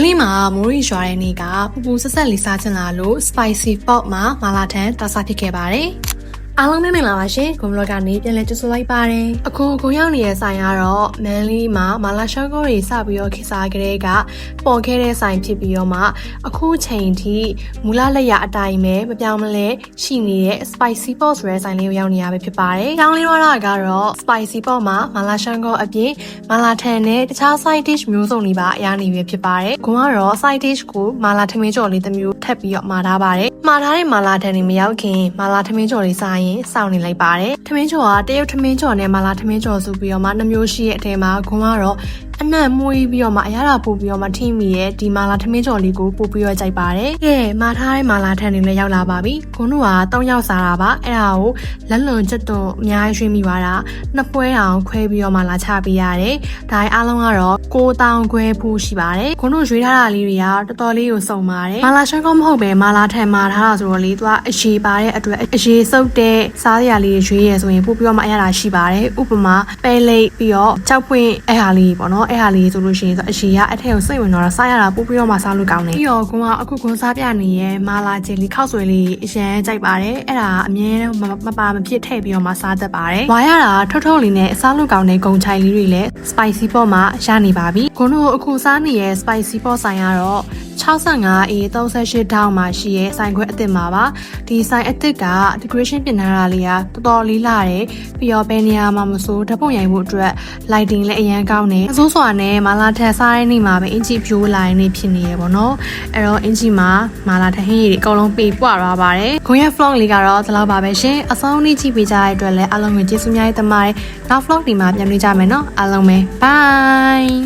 လေးမှာမိုးရီရွာတဲ့နေ့ကပူပူဆက်ဆက်လေးစားချင်လာလို့ spicy pork မှာမာလာထန်တာစားဖြစ်ခဲ့ပါတယ်။အားလုံးမင်္ဂလာပါရှင်။ဂွန်ဘလော့ကနေပြန်လည်ကြိုဆိုလိုက်ပါတယ်။အခုဂွန်ရောက်နေတဲ့ဆိုင်ကတော့မန်လေးမှာမာလာရှော့ကိုတွေစပြီးတော့ခေစားကလေးကပေါ်ခဲ့တဲ့ဆိုင်ဖြစ်ပြီးတော့မှအခုချိန်ထိမူလလက်ရအတိုင်းပဲမပြောင်းမလဲရှိနေတဲ့ spicy pork ဆိုတဲ့ဆိုင်လေးကိုရောက်နေရပဲဖြစ်ပါတယ်။ကြောင်းလေးကတော့ spicy pork မှာမာလာရှော့ကိုအပြင်မာလာထန်နဲ့တခြား side dish မျိုးစုံတွေပါအများကြီးပဲဖြစ်ပါတယ်။ဂွန်ကတော့ side dish ကိုမာလာထမင်းကြော်လေးတစ်မျိုးထပ်ပြီးတော့မှာထားပါတယ်။မှာထားတဲ့မာလာထန်တွေမရောက်ခင်မာလာထမင်းကြော်လေးစားရင်စောင့်နေလိုက်ပါတယ်ထမင်းကျော်ကတရုတ်ထမင်းကျော်နဲ့မာလာထမင်းကျော်ဆိုပြီးတော့မှနှမျိုးရှိတဲ့အထဲမှာဂွန်ကတော့အနံ့မွေးပြီးတော့မှအရသာပို့ပြီးတော့မှထိမိရဲ့ဒီမာလာထမင်းကျော်လေးကိုပို့ပြီးတော့ကြိုက်ပါတယ်ကဲမှာထားတဲ့မာလာထန်တွေလည်းရောက်လာပါပြီဂွန်တို့က3ယောက်စားတာပါအဲ့ဒါကိုလက်လွန်ချက်သွန်အများကြီးရွှေ့မိပါတာနှစ်ပွဲအောင်ခွဲပြီးတော့မှလာချပေးရတယ်ဒါအားလုံးကတော့9000ခွဲဖို့ရှိပါတယ်ဂွန်တို့ရွေးထားတာလေးတွေကတော်တော်လေးကိုစုံပါတယ်မာလာရှမ်းကောမဟုတ်ပဲမာလာထန်မှာထားတာဆိုတော့လေသူကအရေးပါတဲ့အတွက်အရေးစုပ်တဲ့စားစရာလေးရွေးရဆိုရင်ပို့ပြီးတော့မှအရသာရှိပါတယ်ဥပမာပဲလိပ်ပြီးတော့ကြောက်ပွင့်အဲ့ဟာလေးပေါ့နော်အဲ့ဟာလေးဆိုလို့ရှိရင်ဆိုအရှိကအထက်ကိုစိတ်ဝင်တော့စားရတာပို့ပြီးတော့မှစားလို့ကောင်းတယ်ပြီးတော့ကွန်ကအခုကွန်စားပြနေရဲ့မာလာဂျယ်လီခောက်ဆွဲလေးအရန်ကြိုက်ပါတယ်အဲ့ဒါအမြဲမပါမဖြစ်ထည့်ပြီးတော့မှစားတတ်ပါတယ်ဝါရတာထုတ်လေးနဲ့အစားလို့ကောင်းတဲ့ဂုံချိုင်လေးတွေလည်း spicy pot မှာရနေပါပြီကွန်တို့အခုစားနေရဲ့ spicy pot ဆိုင်ကတော့65A 38တောင်းမှာရှိရဲ့ဆိုင်ခွဲအသစ်မှာပါဒီဆိုင်အသစ်က decoration ပြင်ထားတာလေးကတော်တော်လေးလာတယ်ပြီးတော့ဘယ်နေရာမှာမဆိုဓာတ်ပုံရိုက်ဖို့အတွက် lighting လည်းအရန်ကောင်းတယ်အစိုးစွာနဲ့မာလာထန်စားတဲ့နေ့မှာပဲအင်ဂျီဖြိုးလိုင်းနေဖြစ်နေရပေါ့နော်အဲ့တော့အင်ဂျီမှာမာလာထန်ဟင်းရည်အကုန်လုံးပေပွားသွားပါတယ်ခွန်ရဲ့ vlog လေးကတော့ဒီလောက်ပါပဲရှင်အဆုံးနေ့ကြည့်ပေးကြတဲ့အတွက်လည်းအားလုံးကိုကျေးဇူးများတင်ပါတယ်နောက် vlog ဒီမှာပြန်တွေ့ကြမယ်နော်အားလုံးပဲ bye